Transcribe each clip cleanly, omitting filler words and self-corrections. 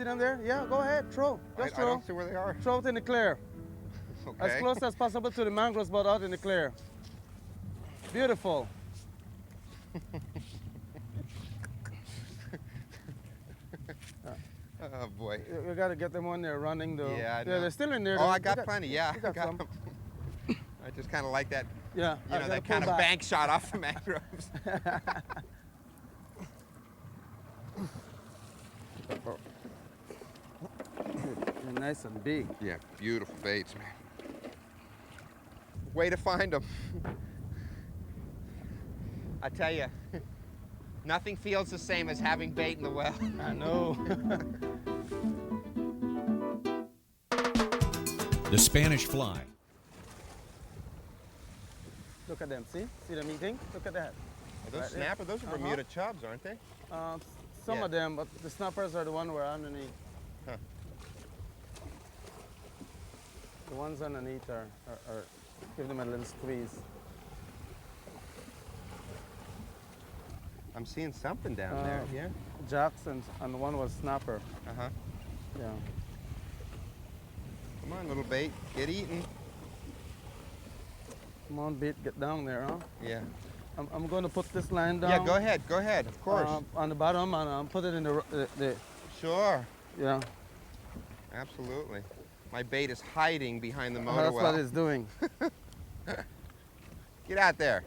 see them there? Yeah, go ahead, throw. Just I throw. don't see where they are. Throw it in the clear. Okay. As close as possible to the mangroves, but out in the clear. Beautiful. Oh boy. You got to get them when they're running though. Yeah, I know. They're still in there. Oh, I got plenty. Yeah, you got some. them. I just kind of like that. Yeah. You know, that kind of bank shot off the mangroves. They're nice and big. Yeah, beautiful baits, man. Way to find them. I tell you, nothing feels the same as having bait in the well. I know. The Spanish fly. Look at them, see? See them eating? Look at that. Are those Right there. snapper? Those are Bermuda Chubbs, aren't they? Some Yeah. of them, but the snappers are the one we're underneath. Huh. The ones underneath are give them a little squeeze. I'm seeing something down there. Yeah. Jackson, and the one was snapper. Uh-huh. Yeah. Come on, little bait. Get eaten. Come on, bait, get down there, huh? Yeah. I'm going to put this line down. Yeah, go ahead. Go ahead. Of course. On the bottom, and put it in the Sure. yeah. Absolutely. My bait is hiding behind the motor That's well. what it's doing. Get out there.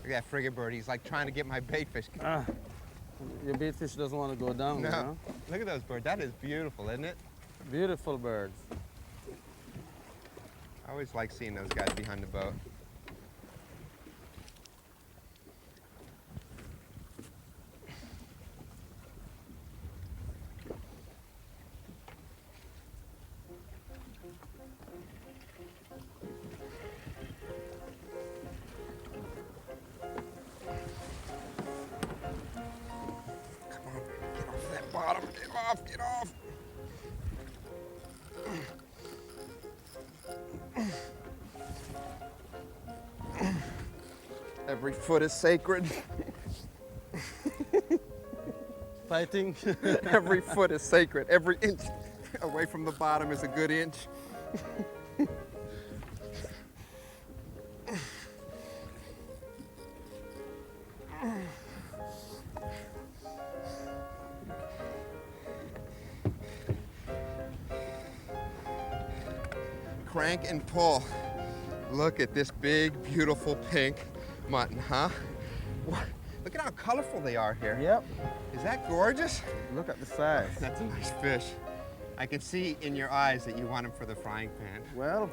Look at that frigate bird. He's like trying to get my bait fish. Your bait fish doesn't want to go down there, huh? No. Look at those birds. That is beautiful, isn't it? Beautiful birds. I always like seeing those guys behind the boat. Bottom, get off, get off. Every foot is sacred. Fighting. Every foot is sacred. Every inch away from the bottom is a good inch. Crank and pull. Look at this big, beautiful pink mutton, huh? Look at how colorful they are here. Yep. Is that gorgeous? Look at the size. That's a nice fish. I can see in your eyes that you want him for the frying pan. Well,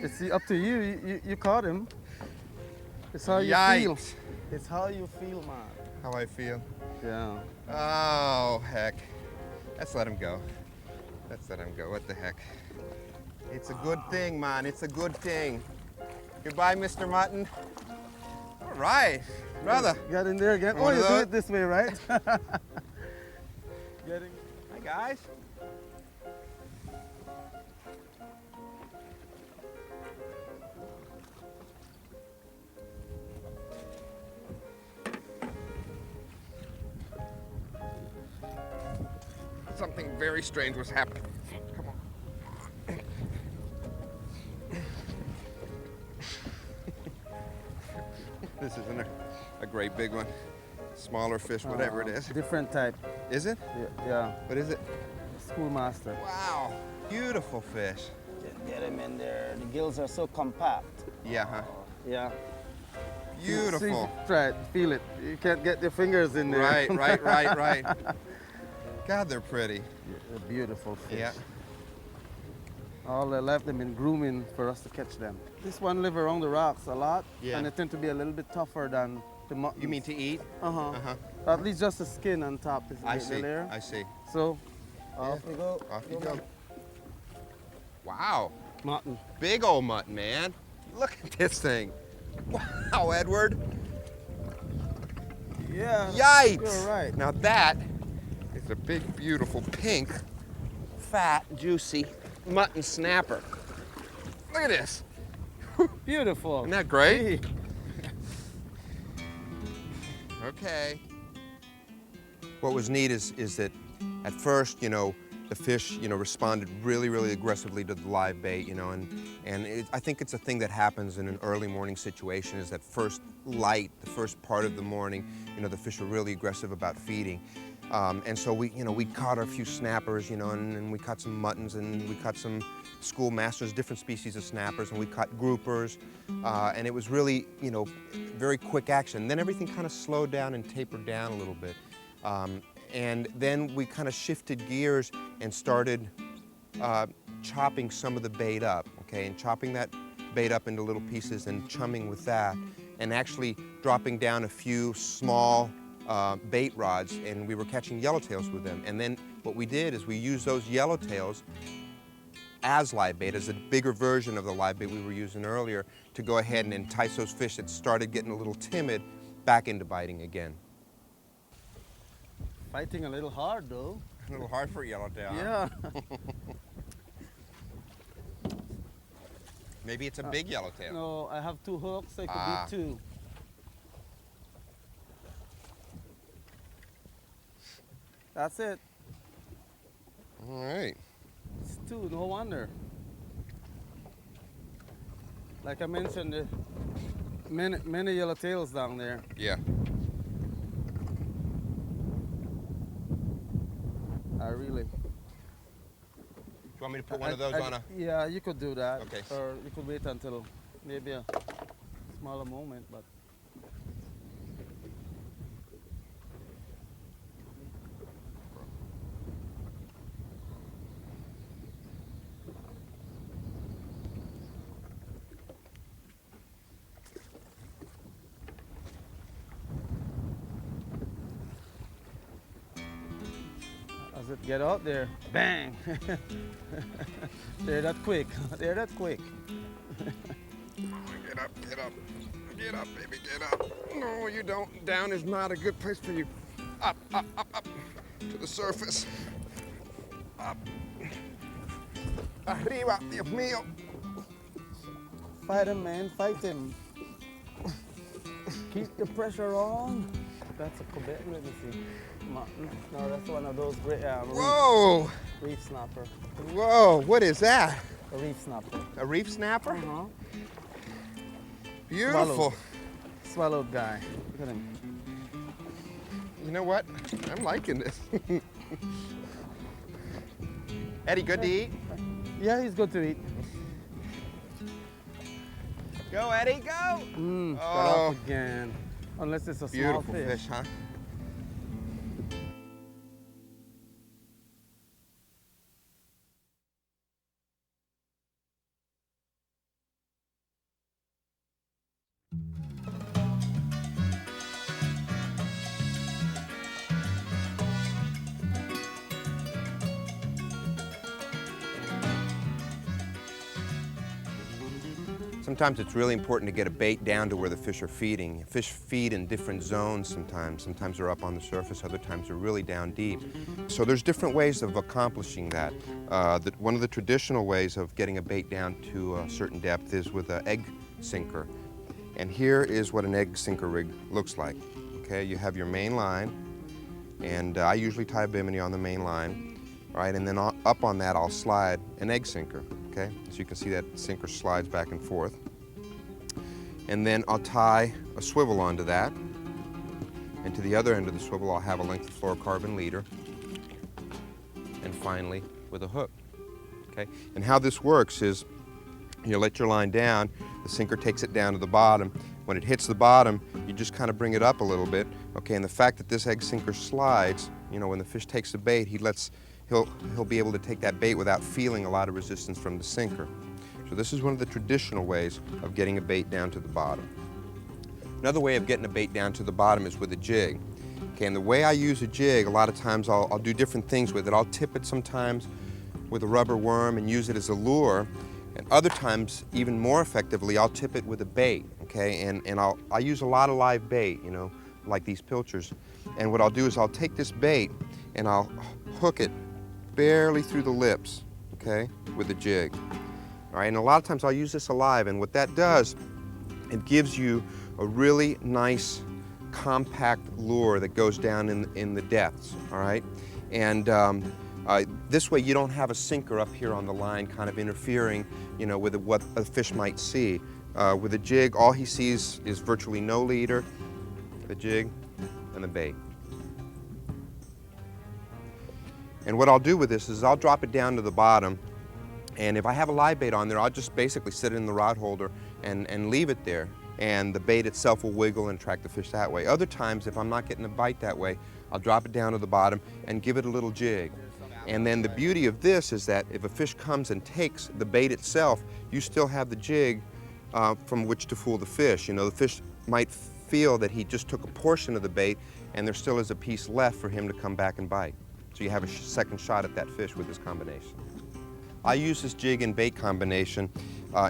it's up to you. You caught him. It's how you Yikes. feel. It's how you feel, man. How I feel. Yeah. Oh, heck. Let's let him go. Let's let him go. What the heck? It's a good thing, man. It's a good thing. Goodbye, Mr. Mutton. All right, brother. Got in there again. One Oh, of you do those? it this way, right? Getting. Hi, guys. Something very strange was happening. Come on. This isn't a great big one. Smaller fish, whatever it is. Different type. Is it? Yeah. What is it? Schoolmaster. Wow, beautiful fish. Get him in there. The gills are so compact. Yeah, huh? Yeah. Beautiful. See, try it. Feel it. You can't get your fingers in there. Right. God, they're pretty. They're beautiful fish. Yeah. All their life they've been grooming for us to catch them. This one live around the rocks a lot, Yeah. and they tend to be a little bit tougher than the mutton. You mean to eat? Uh-huh. Uh-huh. At least just the skin on top is a I bit see. layer. I see. So, off we go. Off you go. Wow. Mutton. Big old mutton, man. Look at this thing. Wow, Edward. Yeah. Yikes. You're right. Now that is a big, beautiful, pink, fat, juicy mutton snapper. Look at this. Beautiful. Isn't that great? Hey. Okay. What was neat is that at first, the fish, responded really, really aggressively to the live bait, and I think it's a thing that happens in an early morning situation is that first light, the first part of the morning, the fish are really aggressive about feeding. And so we caught a few snappers, and we caught some muttons, and we caught some schoolmasters, different species of snappers, and we caught groupers, and it was really, very quick action. Then everything kind of slowed down and tapered down a little bit. And then we kind of shifted gears and started chopping some of the bait up, okay, and chopping that bait up into little pieces and chumming with that, and actually dropping down a few small bait rods, and we were catching yellowtails with them. And then what we did is we used those yellowtails as live bait, as a bigger version of the live bait we were using earlier, to go ahead and entice those fish that started getting a little timid back into biting again. Fighting a little hard though. A little hard for a yellowtail. Yeah. Maybe it's a big yellowtail. No, I have 2 hooks, so it could be 2. That's it. All right. It's 2, no wonder. Like I mentioned, many yellowtails down there. Yeah. Really. Do you want me to put one of those on a... Yeah, you could do that. Okay. Or you could wait until maybe a smaller moment, but... As it get out there, bang! They're that quick. They're that quick. Get up, get up. Get up, baby, get up. No, you don't. Down is not a good place for you. Up, up, up, up. To the surface. Up. Arriba, Dios mío. Fight him, man. Fight him. Keep the pressure on. That's a Quebec, let me see. No, that's one of those great Whoa! Reef snapper. Whoa, what is that? A reef snapper. A reef snapper? Uh-huh. Beautiful. Swallowed guy. Look at him. You know what? I'm liking this. Eddie, good to eat? Yeah, he's good to eat. Go, Eddie, go! Got Oh, up again. Unless it's a beautiful small fish. fish, huh? Sometimes it's really important to get a bait down to where the fish are feeding. Fish feed in different zones sometimes. Sometimes they're up on the surface, other times they're really down deep. So there's different ways of accomplishing that. One of the traditional ways of getting a bait down to a certain depth is with an egg sinker. And here is what an egg sinker rig looks like. Okay, you have your main line, and I usually tie a bimini on the main line, right? And then up on that I'll slide an egg sinker. Okay, so you can see that sinker slides back and forth. And then I'll tie a swivel onto that. And to the other end of the swivel, I'll have a length of fluorocarbon leader. And finally, with a hook. Okay, and how this works is you let your line down, the sinker takes it down to the bottom. When it hits the bottom, you just kind of bring it up a little bit. Okay, and the fact that this egg sinker slides, when the fish takes the bait, he'll be able to take that bait without feeling a lot of resistance from the sinker. So this is one of the traditional ways of getting a bait down to the bottom. Another way of getting a bait down to the bottom is with a jig. Okay, and the way I use a jig, a lot of times I'll do different things with it. I'll tip it sometimes with a rubber worm and use it as a lure. And other times, even more effectively, I'll tip it with a bait, okay? And I use a lot of live bait, like these pilchers. And what I'll do is I'll take this bait and I'll hook it barely through the lips, okay, with a jig. All right, and a lot of times I'll use this alive, and what that does, it gives you a really nice compact lure that goes down in the depths, all right? And this way you don't have a sinker up here on the line kind of interfering, you know, with what a fish might see. With a jig, all he sees is virtually no leader, the jig, and the bait. And what I'll do with this is I'll drop it down to the bottom, and if I have a live bait on there, I'll just basically sit it in the rod holder and leave it there, and the bait itself will wiggle and attract the fish that way. Other times, if I'm not getting a bite that way, I'll drop it down to the bottom and give it a little jig. And then the beauty of this is that if a fish comes and takes the bait itself, you still have the jig from which to fool the fish. You know, the fish might feel that he just took a portion of the bait and there still is a piece left for him to come back and bite. So you have a second shot at that fish with this combination. I use this jig and bait combination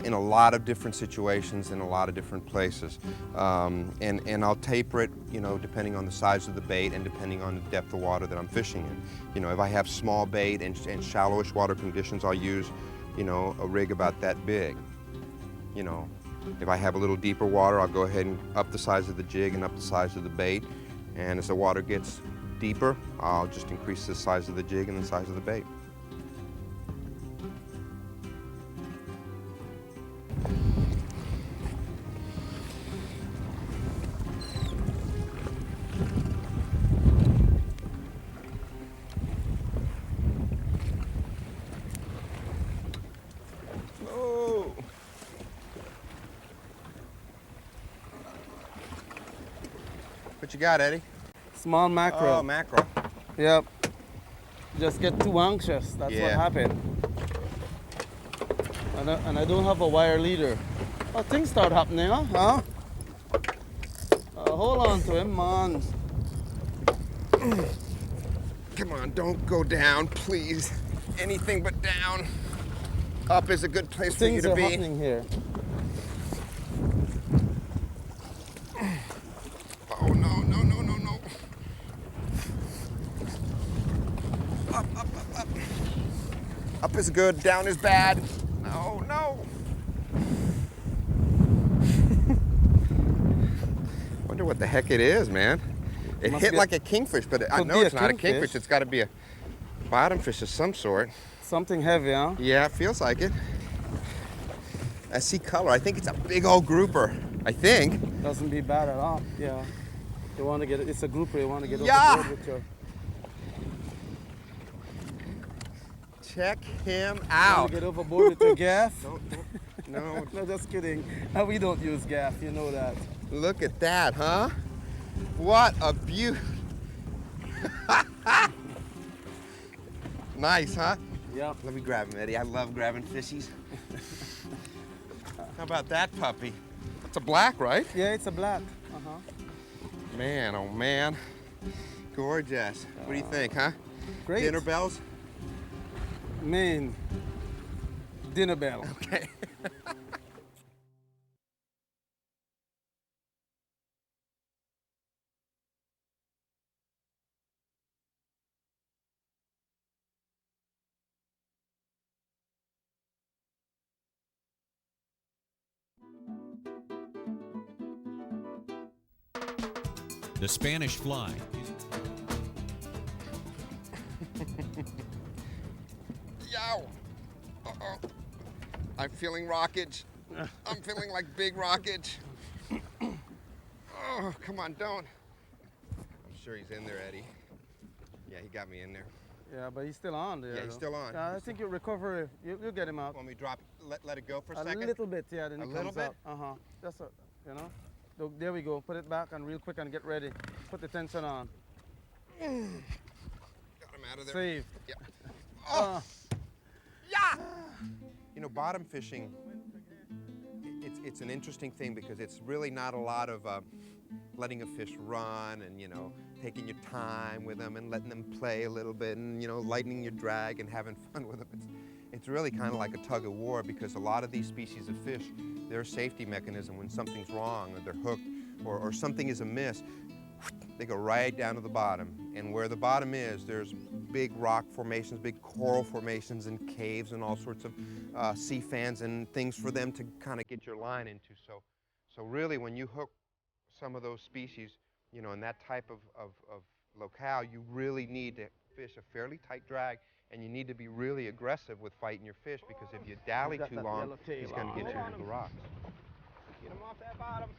in a lot of different situations in a lot of different places. And I'll taper it, you know, depending on the size of the bait and depending on the depth of water that I'm fishing in. You know, if I have small bait and shallowish water conditions, I'll use, you know, a rig about that big. You know, if I have a little deeper water, I'll go ahead and up the size of the jig and up the size of the bait. And as the water gets deeper, I'll just increase the size of the jig and the size of the bait. What you got, Eddie? Small mackerel. Oh, mackerel. Yep. Just get too anxious. That's what happened. And I don't have a wire leader. Oh, things start happening, huh? Hold on to him, man. Come on, don't go down, please. Anything but down. Up is a good place for you to be. Things are happening here. Oh, no, no, no, no, no. Up, up, up, up. Up is good, down is bad. No, no. Wonder what the heck it is, man. It hit like a kingfish, but I know it's not a kingfish. It's got to be a bottom fish of some sort. Something heavy, huh? Yeah, it feels like it. I see color. I think it's a big old grouper. I think. Doesn't be bad at all. Yeah. You want to get it. It's a grouper. You want to get overboard with your. Check him You out. want to get overboard with your gaff? No. No, just kidding. We don't use gaff. You know that. Look at that, huh? What a beauty. Nice, huh? Yep. Let me grab him, Eddie. I love grabbing fishies. How about that puppy? It's a black, right? Yeah, it's a black. Man, oh man. Gorgeous. What do you think, huh? Great. Dinner bells? Main dinner bell. Okay. The Spanish fly. Yow! Uh-oh. I'm feeling rockage. I'm feeling like big rockage. Oh, come on, don't. I'm sure he's in there, Eddie. Yeah, he got me in there. Yeah, but he's still on there. Yeah, he's still on. I think you'll recover. You'll get him out. Want me to drop, let it go for a second? A little bit, yeah. Then A he little comes bit? out. That's it. You know. So there we go. Put it back and real quick and get ready. Put the tension on. Got him out of there. Saved. Yeah. Oh. Yeah. You know, bottom fishing, it's an interesting thing because it's really not a lot of letting a fish run and, you know, taking your time with them and letting them play a little bit and, you know, lightening your drag and having fun with them. It's really kind of like a tug of war because a lot of these species of fish, their safety mechanism when something's wrong or they're hooked or something is amiss, they go right down to the bottom. And where the bottom is, there's big rock formations, big coral formations and caves and all sorts of sea fans and things for them to kind of get your line into. So really when you hook some of those species, You know, in that type of locale, you really need to fish a fairly tight drag, and you need to be really aggressive with fighting your fish, because if you dally got too that long, yellow tail. he's going to get Hold you on into the him. rocks. Get him off that bottom.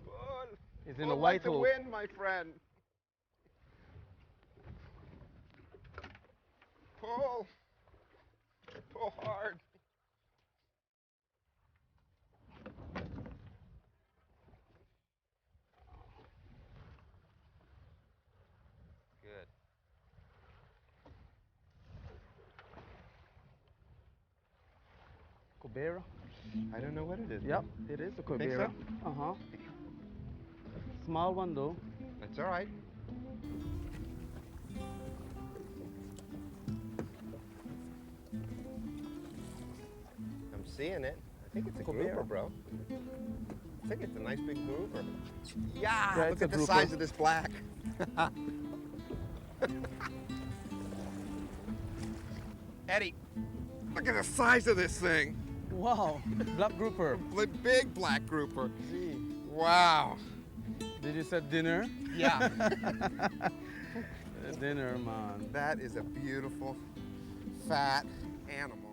Pull. He's Pull in a like white the hole. wind, my friend. Pull. Pull hard. Good. Gabourel? I don't know what it is. Yep, man. it is a Think Gabourel. so? Uh-huh. Small one though. That's all right. I'm seeing it. I think it's a Gabourel. grouper, bro. I think it's a nice big grouper. Yeah, Yeah, look it's a at the grouper. size of this black. Eddie, look at the size of this thing. Wow, black grouper. Big black grouper. Gee. Wow. Did you say dinner? Yeah. Dinner, man. That is a beautiful, fat animal.